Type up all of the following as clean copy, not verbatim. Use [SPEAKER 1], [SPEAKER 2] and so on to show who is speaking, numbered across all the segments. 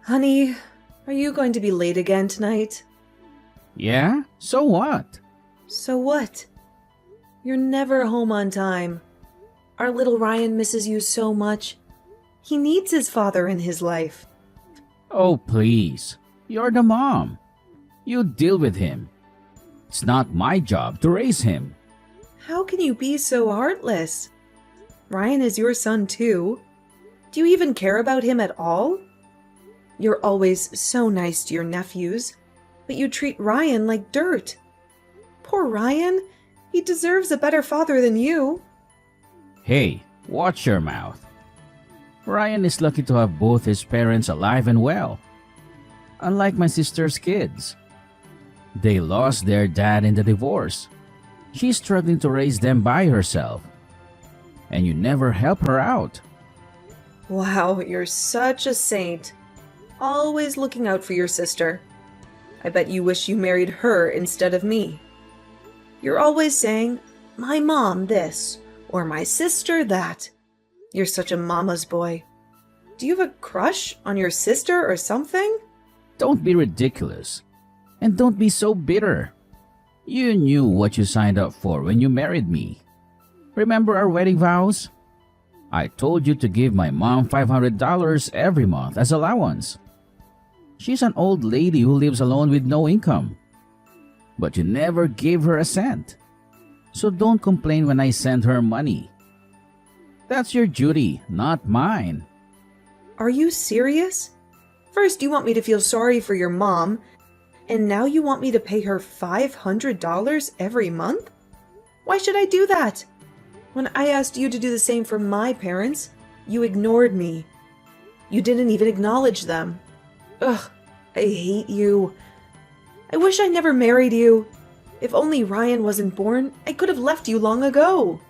[SPEAKER 1] Honey, are you going to be late again tonight?
[SPEAKER 2] Yeah? So what?
[SPEAKER 1] So what? You're never home on time. Our little Ryan misses you so much. He needs his father in his life.
[SPEAKER 2] Oh, please. You're the mom. You deal with him. It's not my job to raise him.
[SPEAKER 1] How can you be so heartless? Ryan is your son too. Do you even care about him at all? You're always so nice to your nephews, but you treat Ryan like dirt. Poor Ryan. He deserves a better father than you.
[SPEAKER 2] Hey, watch your mouth. Ryan is lucky to have both his parents alive and well. Unlike my sister's kids. They lost their dad in the divorce. She's struggling to raise them by herself. And you never help her out.
[SPEAKER 1] Wow, you're such a saint. Always looking out for your sister. I bet you wish you married her instead of me. You're always saying, my mom this, or my sister that. You're such a mama's boy. Do you have a crush on your sister or something?
[SPEAKER 2] Don't be ridiculous. And don't be so bitter. You knew what you signed up for when you married me. Remember our wedding vows? I told you to give my mom $500 every month as allowance. She's an old lady who lives alone with no income. But you never gave her a cent. So don't complain when I send her money. That's your duty, not mine.
[SPEAKER 1] Are you serious? First you want me to feel sorry for your mom, and now you want me to pay her $500 every month? Why should I do that? When I asked you to do the same for my parents, you ignored me. You didn't even acknowledge them. Ugh, I hate you. I wish I never married you. If only Ryan wasn't born, I could have left you long ago.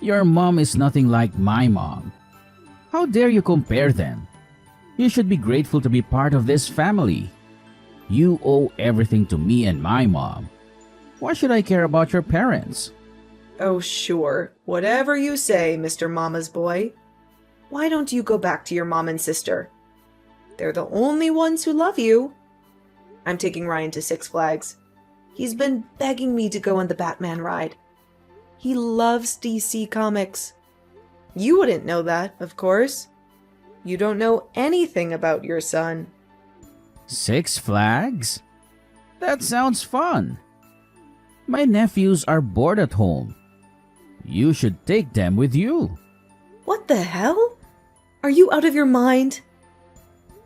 [SPEAKER 2] Your mom is nothing like my mom. How dare you compare them? You should be grateful to be part of this family. You owe everything to me and my mom. Why should I care about your parents?
[SPEAKER 1] Oh, sure. Whatever you say, Mr. Mama's boy. Why don't you go back to your mom and sister? They're the only ones who love you. I'm taking Ryan to Six Flags. He's been begging me to go on the Batman ride. He loves DC Comics. You wouldn't know that, of course. You don't know anything about your son.
[SPEAKER 2] Six Flags? That sounds fun. My nephews are bored at home. You should take them with you.
[SPEAKER 1] What the hell? Are you out of your mind?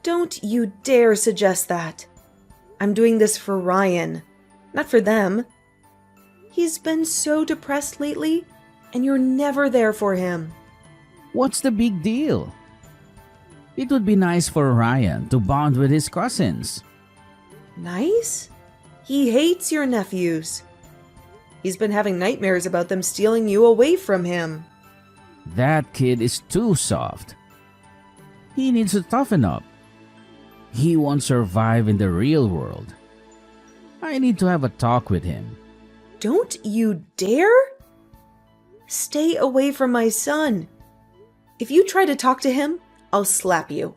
[SPEAKER 1] Don't you dare suggest that. I'm doing this for Ryan, not for them. He's been so depressed lately, and you're never there for him.
[SPEAKER 2] What's the big deal? It would be nice for Ryan to bond with his cousins.
[SPEAKER 1] Nice? He hates your nephews. He's been having nightmares about them stealing you away from him.
[SPEAKER 2] That kid is too soft. He needs to toughen up. He won't survive in the real world. I need to have a talk with him.
[SPEAKER 1] Don't you dare? Stay away from my son. If you try to talk to him, I'll slap you.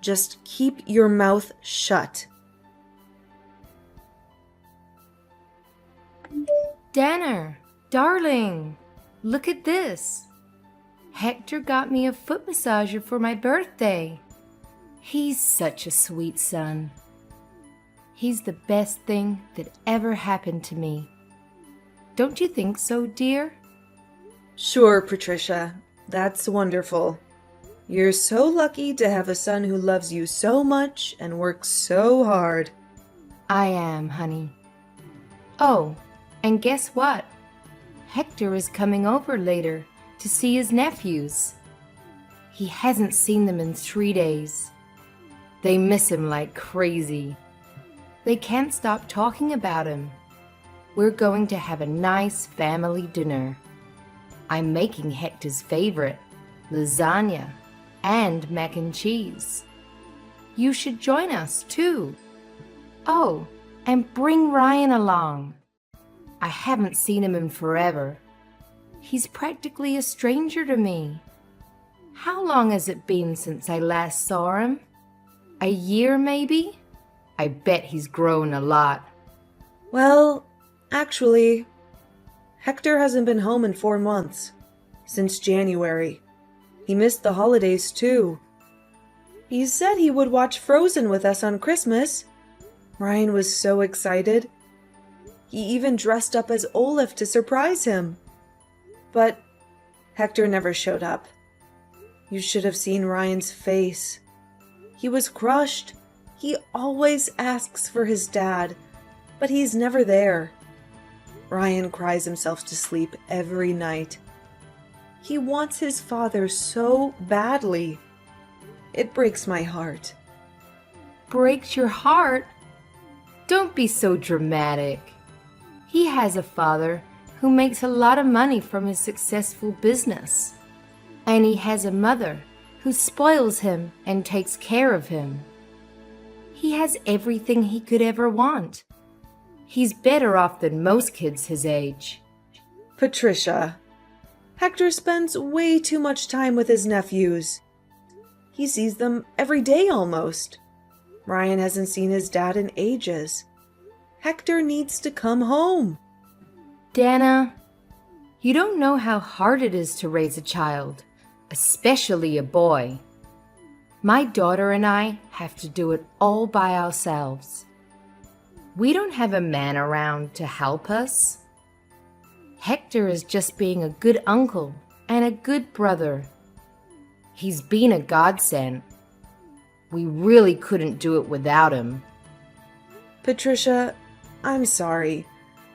[SPEAKER 1] Just keep your mouth shut.
[SPEAKER 3] Danner, darling, look at this. Hector got me a foot massager for my birthday. He's such a sweet son. He's the best thing that ever happened to me. Don't you think so, dear?
[SPEAKER 1] Sure, Patricia. That's wonderful. You're so lucky to have a son who loves you so much and works so hard.
[SPEAKER 3] I am, honey. Oh, and guess what? Hector is coming over later to see his nephews. He hasn't seen them in 3 days. They miss him like crazy. They can't stop talking about him. We're going to have a nice family dinner. I'm making Hector's favorite, lasagna and mac and cheese. You should join us too. Oh, and bring Ryan along. I haven't seen him in forever. He's practically a stranger to me. How long has it been since I last saw him? A year, maybe? I bet he's grown a lot.
[SPEAKER 1] Well, actually, Hector hasn't been home in 4 months. Since January. He missed the holidays, too. He said he would watch Frozen with us on Christmas. Ryan was so excited. He even dressed up as Olaf to surprise him. But Hector never showed up. You should have seen Ryan's face. He was crushed. He always asks for his dad, but he's never there. Ryan cries himself to sleep every night. He wants his father so badly. It breaks my heart.
[SPEAKER 3] Breaks your heart? Don't be so dramatic. He has a father who makes a lot of money from his successful business. And he has a mother who spoils him and takes care of him. He has everything he could ever want. He's better off than most kids his age.
[SPEAKER 1] Patricia, Hector spends way too much time with his nephews. He sees them every day almost. Ryan hasn't seen his dad in ages. Hector needs to come home.
[SPEAKER 3] Dana, you don't know how hard it is to raise a child, especially a boy. My daughter and I have to do it all by ourselves. We don't have a man around to help us. Hector is just being a good uncle and a good brother. He's been a godsend. We really couldn't do it without him.
[SPEAKER 1] Patricia, I'm sorry,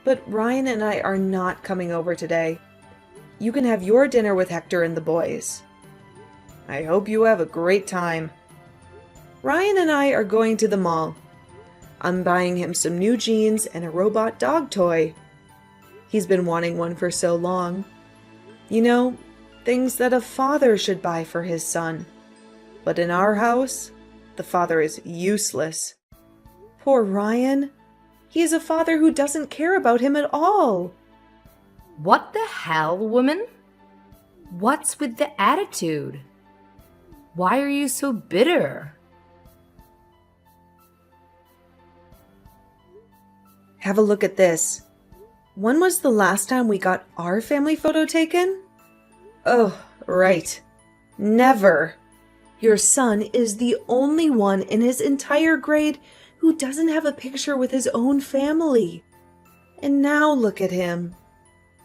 [SPEAKER 1] but Ryan and I are not coming over today. You can have your dinner with Hector and the boys. I hope you have a great time. Ryan and I are going to the mall. I'm buying him some new jeans and a robot dog toy. He's been wanting one for so long. You know, things that a father should buy for his son. But in our house, the father is useless. Poor Ryan. He is a father who doesn't care about him at all.
[SPEAKER 3] What the hell, woman? What's with the attitude? Why are you so bitter?
[SPEAKER 1] Have a look at this. When was the last time we got our family photo taken? Oh, right. Never. Your son is the only one in his entire grade who doesn't have a picture with his own family. And now look at him.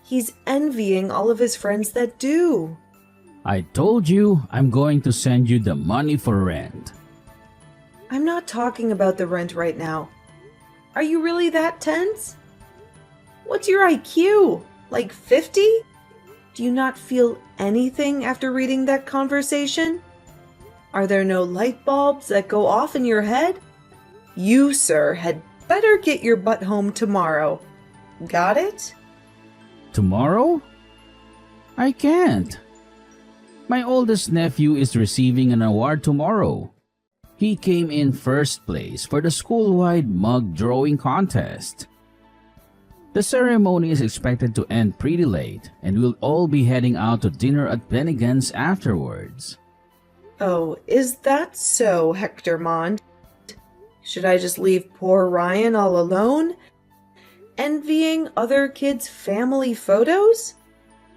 [SPEAKER 1] He's envying all of his friends that do.
[SPEAKER 2] I told you I'm going to send you the money for rent.
[SPEAKER 1] I'm not talking about the rent right now. Are you really that tense? What's your IQ? Like 50? Do you not feel anything after reading that conversation? Are there no light bulbs that go off in your head? You, sir, had better get your butt home tomorrow. Got it?
[SPEAKER 2] Tomorrow? I can't. My oldest nephew is receiving an award tomorrow. He came in first place for the school-wide mug drawing contest. The ceremony is expected to end pretty late, and we'll all be heading out to dinner at Bennigan's afterwards.
[SPEAKER 1] Oh, is that so, Hector Mond? Should I just leave poor Ryan all alone? Envying other kids' family photos?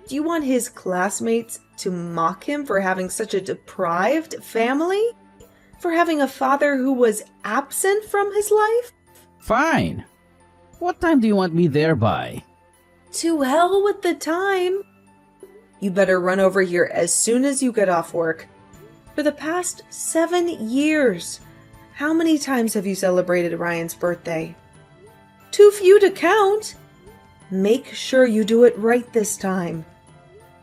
[SPEAKER 1] Do you want his classmates to mock him for having such a deprived family? For having a father who was absent from his life?
[SPEAKER 2] Fine. What time do you want me there by?
[SPEAKER 1] To hell with the time. You better run over here as soon as you get off work. For the past 7 years, how many times have you celebrated Ryan's birthday? Too few to count. Make sure you do it right this time.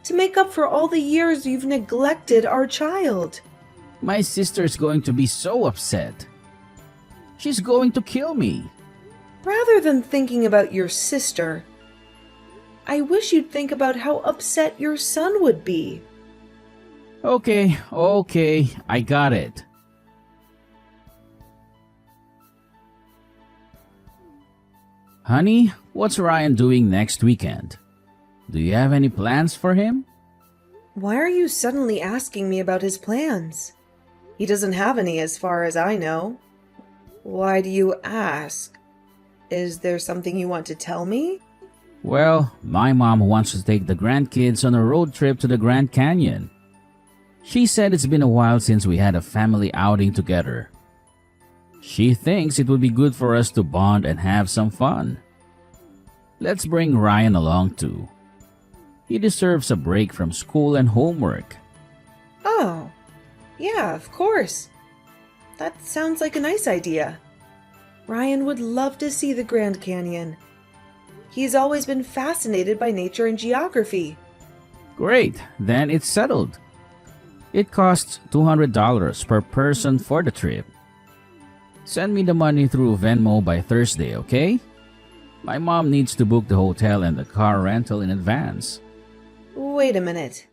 [SPEAKER 1] To make up for all the years you've neglected our child.
[SPEAKER 2] My sister's going to be so upset. She's going to kill me.
[SPEAKER 1] Rather than thinking about your sister, I wish you'd think about how upset your son would be.
[SPEAKER 2] Okay, I got it. Honey, what's Ryan doing next weekend? Do you have any plans for him?
[SPEAKER 1] Why are you suddenly asking me about his plans? He doesn't have any as far as I know. Why do you ask? Is there something you want to tell me?
[SPEAKER 2] Well, my mom wants to take the grandkids on a road trip to the Grand Canyon. She said it's been a while since we had a family outing together. She thinks it would be good for us to bond and have some fun. Let's bring Ryan along too. He deserves a break from school and homework.
[SPEAKER 1] Oh, yeah, of course. That sounds like a nice idea. Ryan would love to see the Grand Canyon. He's always been fascinated by nature and geography.
[SPEAKER 2] Great, then it's settled. It costs $200 per person for the trip. Send me the money through Venmo by Thursday, okay? My mom needs to book the hotel and the car rental in advance.
[SPEAKER 1] Wait a minute.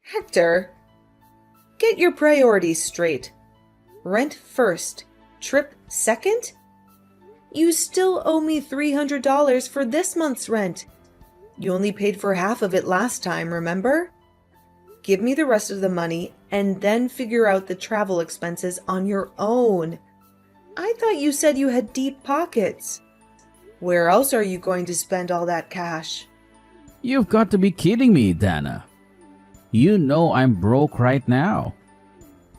[SPEAKER 1] Hector, get your priorities straight. Rent first, trip second? You still owe me $300 for this month's rent. You only paid for half of it last time, remember? Give me the rest of the money and then figure out the travel expenses on your own. I thought you said you had deep pockets. Where else are you going to spend all that cash?
[SPEAKER 2] You've got to be kidding me, Dana. You know I'm broke right now.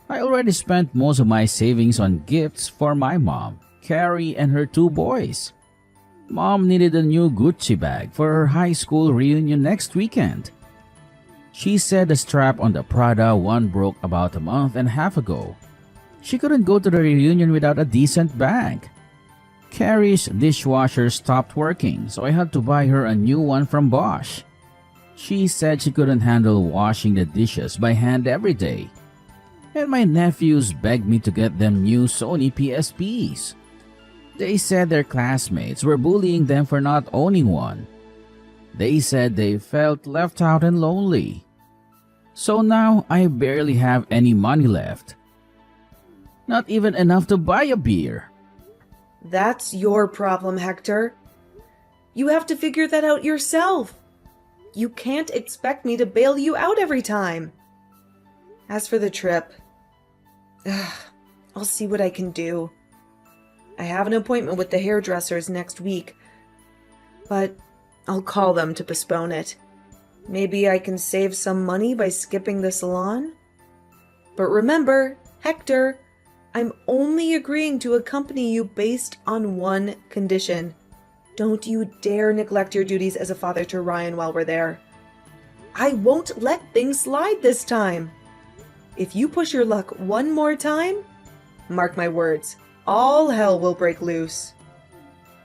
[SPEAKER 2] I already spent most of my savings on gifts for my mom, Carrie, and her 2 boys. Mom needed a new Gucci bag for her high school reunion next weekend. She said the strap on the Prada one broke about a month and a half ago. She couldn't go to the reunion without a decent bag. Carrie's dishwasher stopped working, so I had to buy her a new one from Bosch. She said she couldn't handle washing the dishes by hand every day. And my nephews begged me to get them new Sony PSPs. They said their classmates were bullying them for not owning one. They said they felt left out and lonely. So now I barely have any money left. Not even enough to buy a beer.
[SPEAKER 1] That's your problem, Hector. You have to figure that out yourself. You can't expect me to bail you out every time. As for the trip, I'll see what I can do. I have an appointment with the hairdressers next week, but I'll call them to postpone it. Maybe I can save some money by skipping the salon? But remember, Hector, I'm only agreeing to accompany you based on one condition. Don't you dare neglect your duties as a father to Ryan while we're there. I won't let things slide this time. If you push your luck one more time, mark my words, all hell will break loose.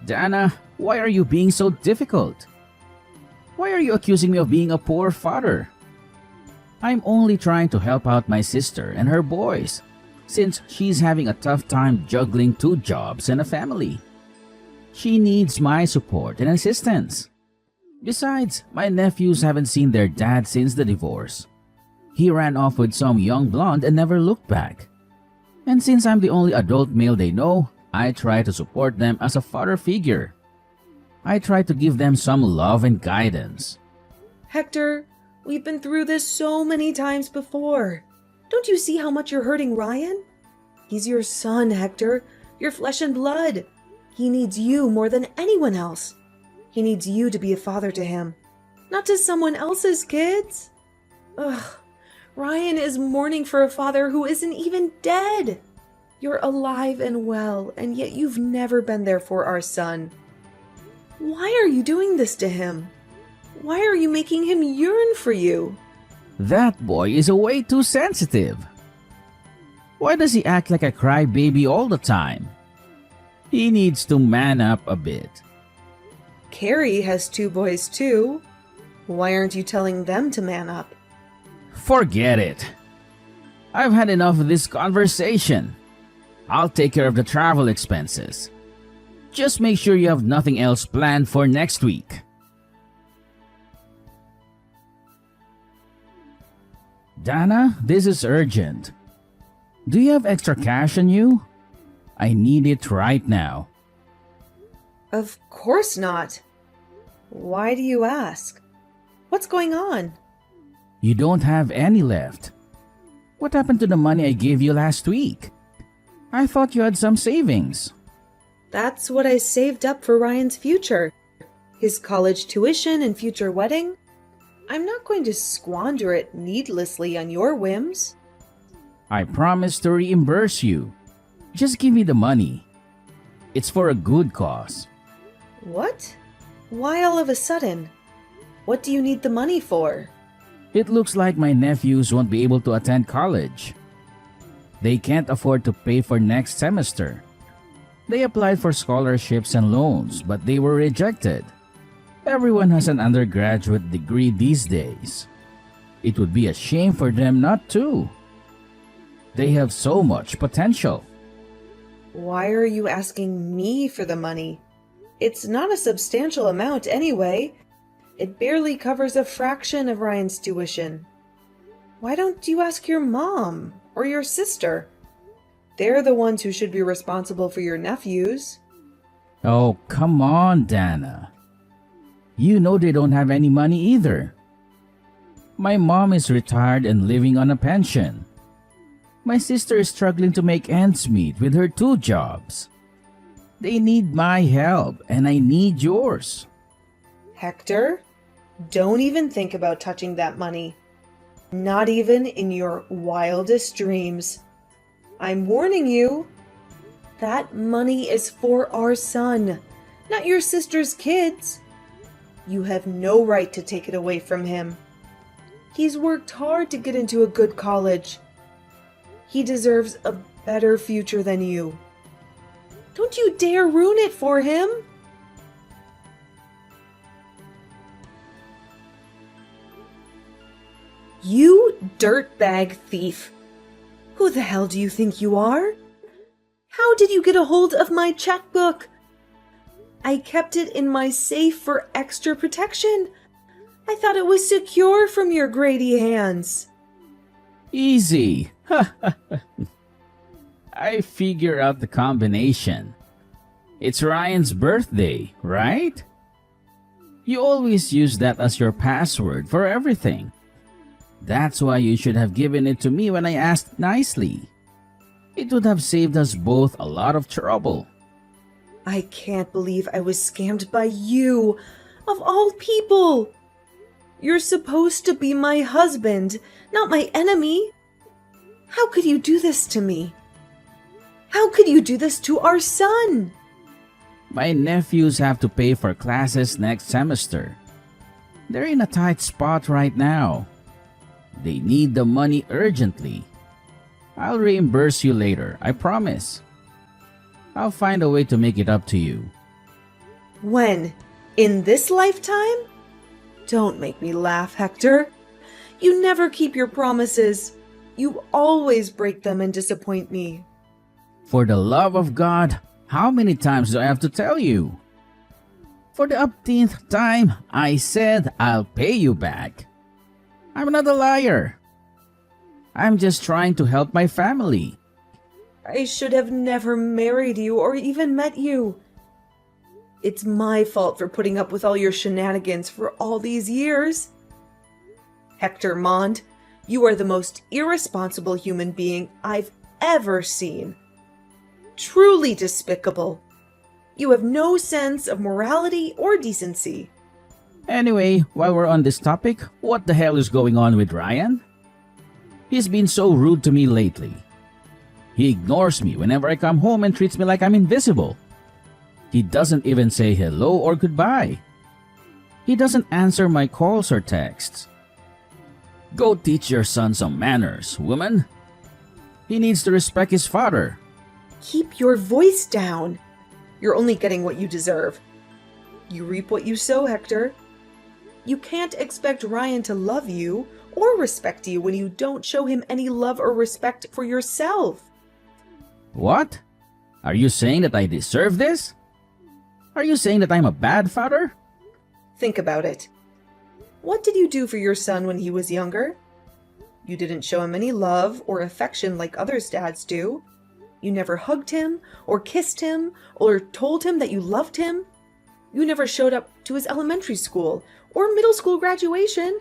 [SPEAKER 2] Dana, why are you being so difficult? Why are you accusing me of being a poor father? I'm only trying to help out my sister and her boys, since she's having a tough time juggling 2 jobs and a family. She needs my support and assistance. Besides, my nephews haven't seen their dad since the divorce. He ran off with some young blonde and never looked back. And since I'm the only adult male they know, I try to support them as a father figure. I try to give them some love and guidance.
[SPEAKER 1] Hector, we've been through this so many times before. Don't you see how much you're hurting Ryan? He's your son, Hector, your flesh and blood. He needs you more than anyone else. He needs you to be a father to him, not to someone else's kids. Ugh, Ryan is mourning for a father who isn't even dead. You're alive and well, and yet you've never been there for our son. Why are you doing this to him? Why are you making him yearn for you?
[SPEAKER 2] That boy is way too sensitive. Why does he act like a crybaby all the time? He needs to man up a bit.
[SPEAKER 1] Carrie has 2 boys too. Why aren't you telling them to man up?
[SPEAKER 2] Forget it. I've had enough of this conversation. I'll take care of the travel expenses. Just make sure you have nothing else planned for next week. Dana, this is urgent. Do you have extra cash on you? I need it right now.
[SPEAKER 1] Of course not. Why do you ask? What's going on?
[SPEAKER 2] You don't have any left. What happened to the money I gave you last week? I thought you had some savings.
[SPEAKER 1] That's what I saved up for Ryan's future. His college tuition and future wedding. I'm not going to squander it needlessly on your whims.
[SPEAKER 2] I promise to reimburse you. Just give me the money. It's for a good cause.
[SPEAKER 1] What? Why all of a sudden? What do you need the money for?
[SPEAKER 2] It looks like my nephews won't be able to attend college. They can't afford to pay for next semester. They applied for scholarships and loans, but they were rejected. Everyone has an undergraduate degree these days. It would be a shame for them not to. They have so much potential.
[SPEAKER 1] Why are you asking me for the money? It's not a substantial amount anyway. It barely covers a fraction of Ryan's tuition. Why don't you ask your mom or your sister? They're the ones who should be responsible for your nephews.
[SPEAKER 2] Oh, come on, Dana. You know they don't have any money either. My mom is retired and living on a pension. My sister is struggling to make ends meet with her 2 jobs. They need my help, and I need yours.
[SPEAKER 1] Hector, don't even think about touching that money. Not even in your wildest dreams. I'm warning you. That money is for our son, not your sister's kids. You have no right to take it away from him. He's worked hard to get into a good college. He deserves a better future than you. Don't you dare ruin it for him! You dirtbag thief! Who the hell do you think you are? How did you get a hold of my checkbook? I kept it in my safe for extra protection. I thought it was secure from your greedy hands.
[SPEAKER 2] Easy. I figure out the combination. It's Ryan's birthday, right? You always use that as your password for everything. That's why you should have given it to me when I asked nicely. It would have saved us both a lot of trouble.
[SPEAKER 1] I can't believe I was scammed by you, of all people. You're supposed to be my husband, not my enemy. How could you do this to me? How could you do this to our son?
[SPEAKER 2] My nephews have to pay for classes next semester. They're in a tight spot right now. They need the money urgently. I'll reimburse you later, I promise. I'll find a way to make it up to you.
[SPEAKER 1] When? In this lifetime? Don't make me laugh, Hector. You never keep your promises. You always break them and disappoint me.
[SPEAKER 2] For the love of God, how many times do I have to tell you? For the upteenth time, I said I'll pay you back. I'm not a liar. I'm just trying to help my family.
[SPEAKER 1] I should have never married you or even met you. It's my fault for putting up with all your shenanigans for all these years. Hector Mond, you are the most irresponsible human being I've ever seen. Truly despicable. You have no sense of morality or decency.
[SPEAKER 2] Anyway, while we're on this topic, what the hell is going on with Ryan? He's been so rude to me lately. He ignores me whenever I come home and treats me like I'm invisible. He doesn't even say hello or goodbye. He doesn't answer my calls or texts. Go teach your son some manners, woman. He needs to respect his father.
[SPEAKER 1] Keep your voice down. You're only getting what you deserve. You reap what you sow, Hector. You can't expect Ryan to love you or respect you when you don't show him any love or respect for yourself.
[SPEAKER 2] What? Are you saying that I deserve this? Are you saying that I'm a bad father?
[SPEAKER 1] Think about it. What did you do for your son when he was younger? You didn't show him any love or affection like other dads do. You never hugged him or kissed him or told him that you loved him. You never showed up to his elementary school or middle school graduation.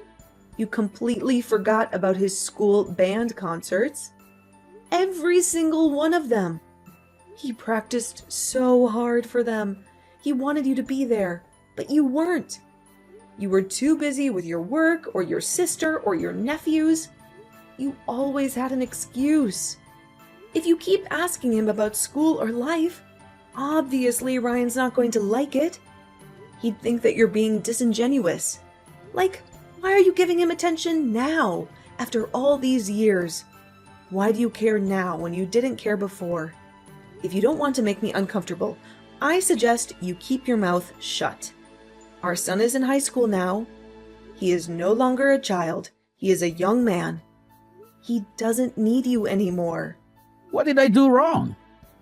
[SPEAKER 1] You completely forgot about his school band concerts. Every single one of them. He practiced so hard for them. He wanted you to be there, but you weren't. You were too busy with your work or your sister or your nephews. You always had an excuse. If you keep asking him about school or life, obviously Ryan's not going to like it. He'd think that you're being disingenuous. Like, why are you giving him attention now, after all these years? Why do you care now when you didn't care before? If you don't want to make me uncomfortable, I suggest you keep your mouth shut. Our son is in high school now. He is no longer a child. He is a young man. He doesn't need you anymore.
[SPEAKER 2] What did I do wrong?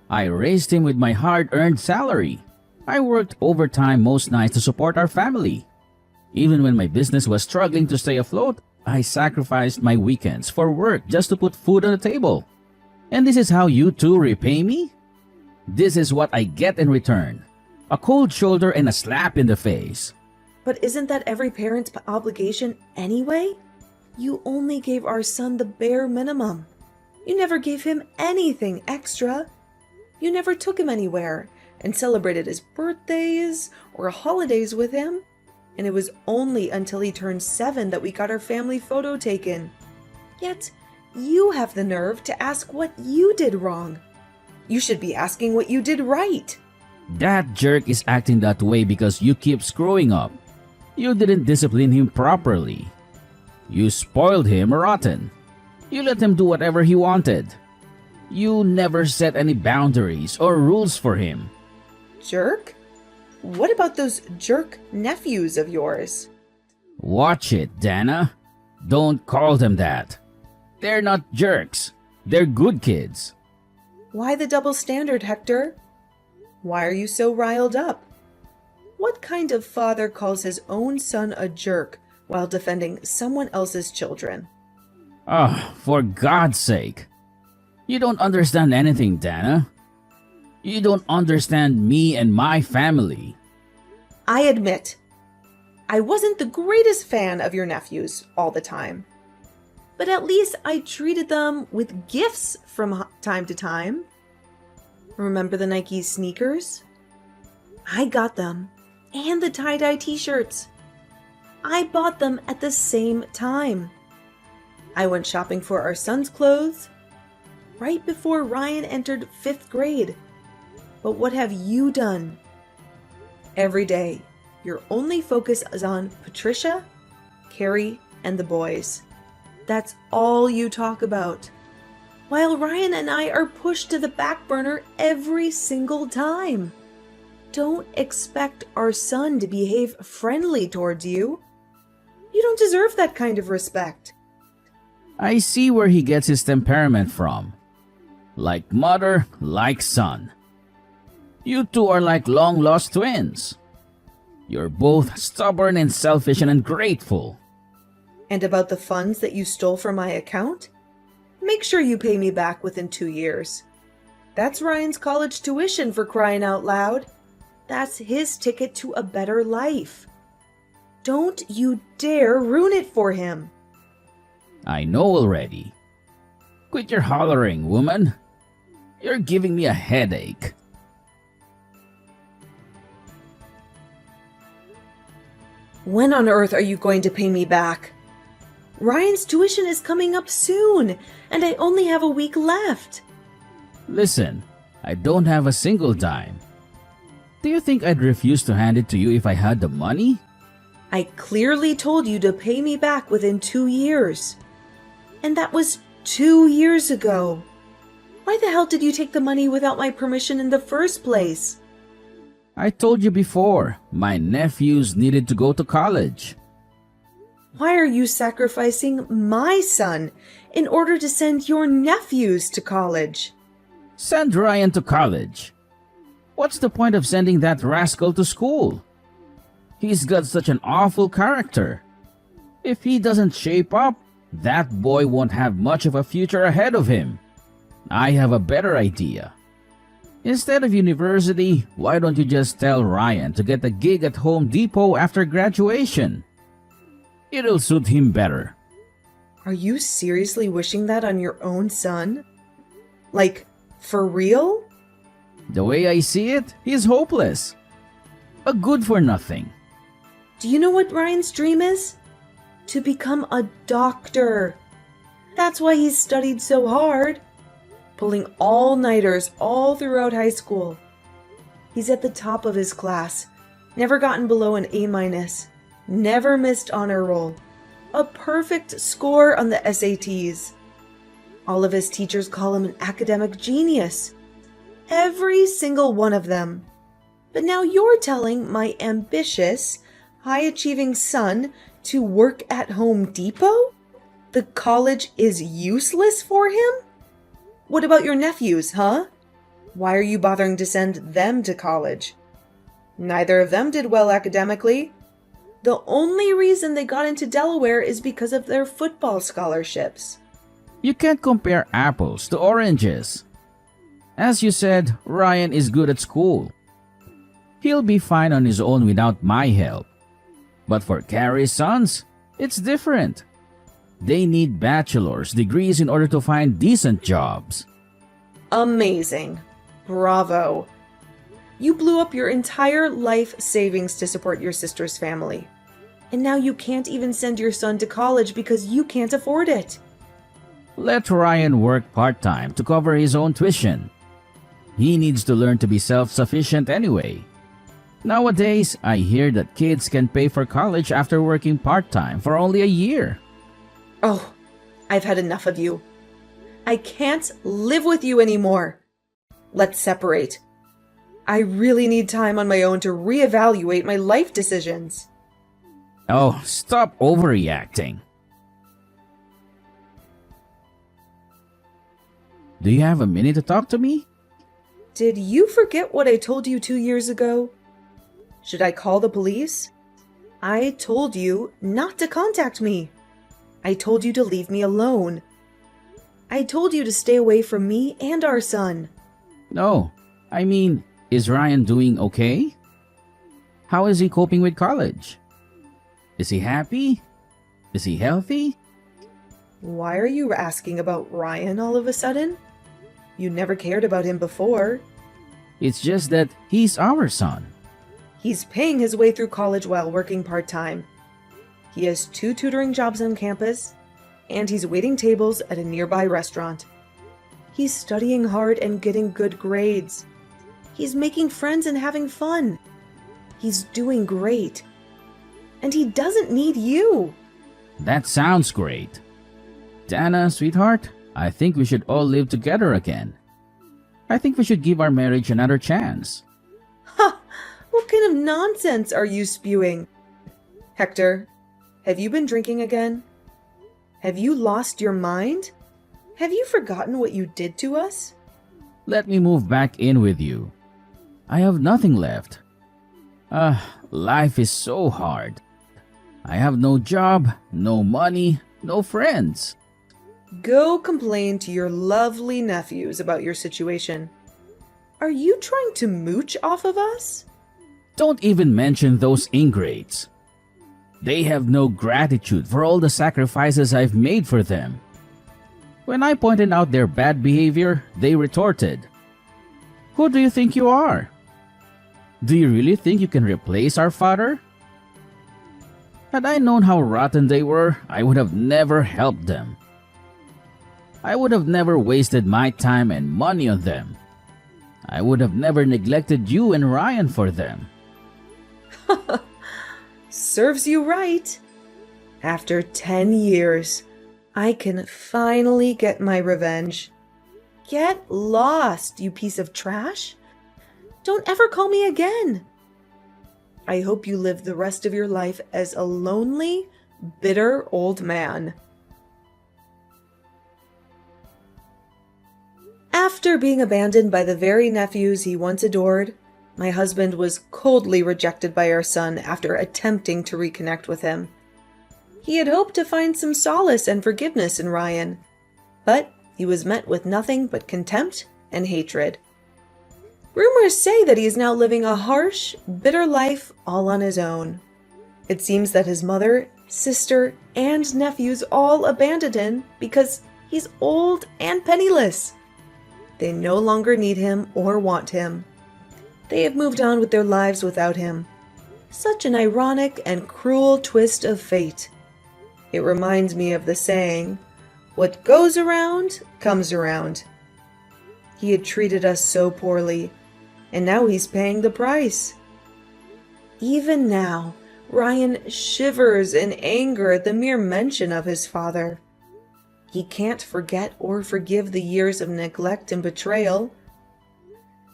[SPEAKER 2] I raised him with my hard-earned salary. I worked overtime most nights to support our family. Even when my business was struggling to stay afloat, I sacrificed my weekends for work just to put food on the table. And this is how you two repay me? This is what I get in return. A cold shoulder and a slap in the face.
[SPEAKER 1] But isn't that every parent's obligation anyway? You only gave our son the bare minimum. You never gave him anything extra. You never took him anywhere and celebrated his birthdays or holidays with him. And it was only until he turned 7 that we got our family photo taken. Yet, you have the nerve to ask what you did wrong. You should be asking what you did right.
[SPEAKER 2] That jerk is acting that way because you keep screwing up. You didn't discipline him properly. You spoiled him rotten. You let him do whatever he wanted. You never set any boundaries or rules for him.
[SPEAKER 1] Jerk? What about those jerk nephews of yours?
[SPEAKER 2] Watch it, Dana. Don't call them that. They're not jerks. They're good kids.
[SPEAKER 1] Why the double standard, Hector? Why are you so riled up? What kind of father calls his own son a jerk while defending someone else's children?
[SPEAKER 2] Oh, for God's sake. You don't understand anything, Dana. You don't understand me and my family.
[SPEAKER 1] I admit, I wasn't the greatest fan of your nephews all the time. But at least I treated them with gifts from time to time. Remember the Nike sneakers? I got them, and the tie-dye t-shirts. I bought them at the same time. I went shopping for our son's clothes right before Ryan entered 5th grade. But what have you done? Every day, your only focus is on Patricia, Carrie, and the boys. That's all you talk about. While Ryan and I are pushed to the back burner every single time. Don't expect our son to behave friendly towards you. You don't deserve that kind of respect.
[SPEAKER 2] I see where he gets his temperament from. Like mother, like son. You two are like long-lost twins. You're both stubborn and selfish and ungrateful.
[SPEAKER 1] And about the funds that you stole from my account? Make sure you pay me back within 2 years. That's Ryan's college tuition, for crying out loud. That's his ticket to a better life. Don't you dare ruin it for him.
[SPEAKER 2] I know already. Quit your hollering, woman. You're giving me a headache.
[SPEAKER 1] When on earth are you going to pay me back? Ryan's tuition is coming up soon, and I only have a week left.
[SPEAKER 2] Listen, I don't have a single dime. Do you think I'd refuse to hand it to you if I had the money?
[SPEAKER 1] I clearly told you to pay me back within 2 years. And that was 2 years ago. Why the hell did you take the money without my permission in the first place?
[SPEAKER 2] I told you before, my nephews needed to go to college.
[SPEAKER 1] Why are you sacrificing my son in order to send your nephews to college?
[SPEAKER 2] Send Ryan to college. What's the point of sending that rascal to school? He's got such an awful character. If he doesn't shape up, that boy won't have much of a future ahead of him. I have a better idea. Instead of university, why don't you just tell Ryan to get a gig at Home Depot after graduation? It'll suit him better.
[SPEAKER 1] Are you seriously wishing that on your own son? Like, for real?
[SPEAKER 2] The way I see it, he's hopeless. A good for nothing.
[SPEAKER 1] Do you know what Ryan's dream is? To become a doctor. That's why he's studied so hard, pulling all-nighters all throughout high school. He's at the top of his class, never gotten below an A-, never missed honor roll, a perfect score on the SATs. All of his teachers call him an academic genius. Every single one of them. But now you're telling my ambitious, high-achieving son to work at Home Depot? The college is useless for him? What about your nephews, huh? Why are you bothering to send them to college? Neither of them did well academically. The only reason they got into Delaware is because of their football scholarships.
[SPEAKER 2] You can't compare apples to oranges. As you said, Ryan is good at school. He'll be fine on his own without my help. But for Carrie's sons, it's different. They need bachelor's degrees in order to find decent jobs.
[SPEAKER 1] Amazing. Bravo. You blew up your entire life savings to support your sister's family. And now you can't even send your son to college because you can't afford it.
[SPEAKER 2] Let Ryan work part-time to cover his own tuition. He needs to learn to be self-sufficient anyway. Nowadays, I hear that kids can pay for college after working part-time for only a year.
[SPEAKER 1] Oh, I've had enough of you. I can't live with you anymore. Let's separate. I really need time on my own to reevaluate my life decisions.
[SPEAKER 2] Oh, stop overreacting. Do you have a minute to talk to me?
[SPEAKER 1] Did you forget what I told you 2 years ago? Should I call the police? I told you not to contact me. I told you to leave me alone. I told you to stay away from me and our son.
[SPEAKER 2] No, I mean, is Ryan doing okay? How is he coping with college? Is he happy? Is he healthy?
[SPEAKER 1] Why are you asking about Ryan all of a sudden? You never cared about him before.
[SPEAKER 2] It's just that he's our son.
[SPEAKER 1] He's paying his way through college while working part-time. He has 2 tutoring jobs on campus, and he's waiting tables at a nearby restaurant. He's studying hard and getting good grades. He's making friends and having fun. He's doing great. And he doesn't need you.
[SPEAKER 2] That sounds great. Dana, sweetheart, I think we should all live together again. I think we should give our marriage another chance.
[SPEAKER 1] Ha! What kind of nonsense are you spewing? Hector, have you been drinking again? Have you lost your mind? Have you forgotten what you did to us?
[SPEAKER 2] Let me move back in with you. I have nothing left. Life is so hard. I have no job, no money, no friends.
[SPEAKER 1] Go complain to your lovely nephews about your situation. Are you trying to mooch off of us?
[SPEAKER 2] Don't even mention those ingrates. They have no gratitude for all the sacrifices I've made for them. When I pointed out their bad behavior, they retorted, "Who do you think you are? Do you really think you can replace our father?" Had I known how rotten they were, I would have never helped them. I would have never wasted my time and money on them. I would have never neglected you and Ryan for them.
[SPEAKER 1] Serves you right. After 10 years, I can finally get my revenge. Get lost, you piece of trash. Don't ever call me again. I hope you live the rest of your life as a lonely, bitter old man. After being abandoned by the very nephews he once adored, my husband was coldly rejected by our son after attempting to reconnect with him. He had hoped to find some solace and forgiveness in Ryan, but he was met with nothing but contempt and hatred. Rumors say that he is now living a harsh, bitter life all on his own. It seems that his mother sister, and nephews all abandoned him because he's old and penniless. They no longer need him or want him. They have moved on with their lives without him. Such an ironic and cruel twist of fate. It reminds me of the saying, "What goes around, comes around." He had treated us so poorly, and now he's paying the price. Even now, Ryan shivers in anger at the mere mention of his father. He can't forget or forgive the years of neglect and betrayal.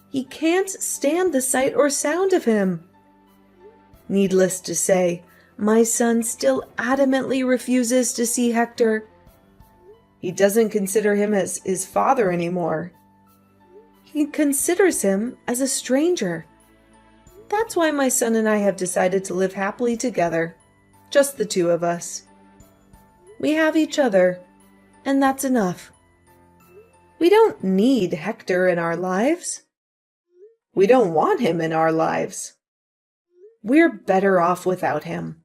[SPEAKER 1] He can't stand the sight or sound of him. Needless to say, my son still adamantly refuses to see Hector. He doesn't consider him as his father anymore. He considers him as a stranger. That's why my son and I have decided to live happily together, just the two of us. We have each other, and that's enough. We don't need Hector in our lives. We don't want him in our lives. We're better off without him.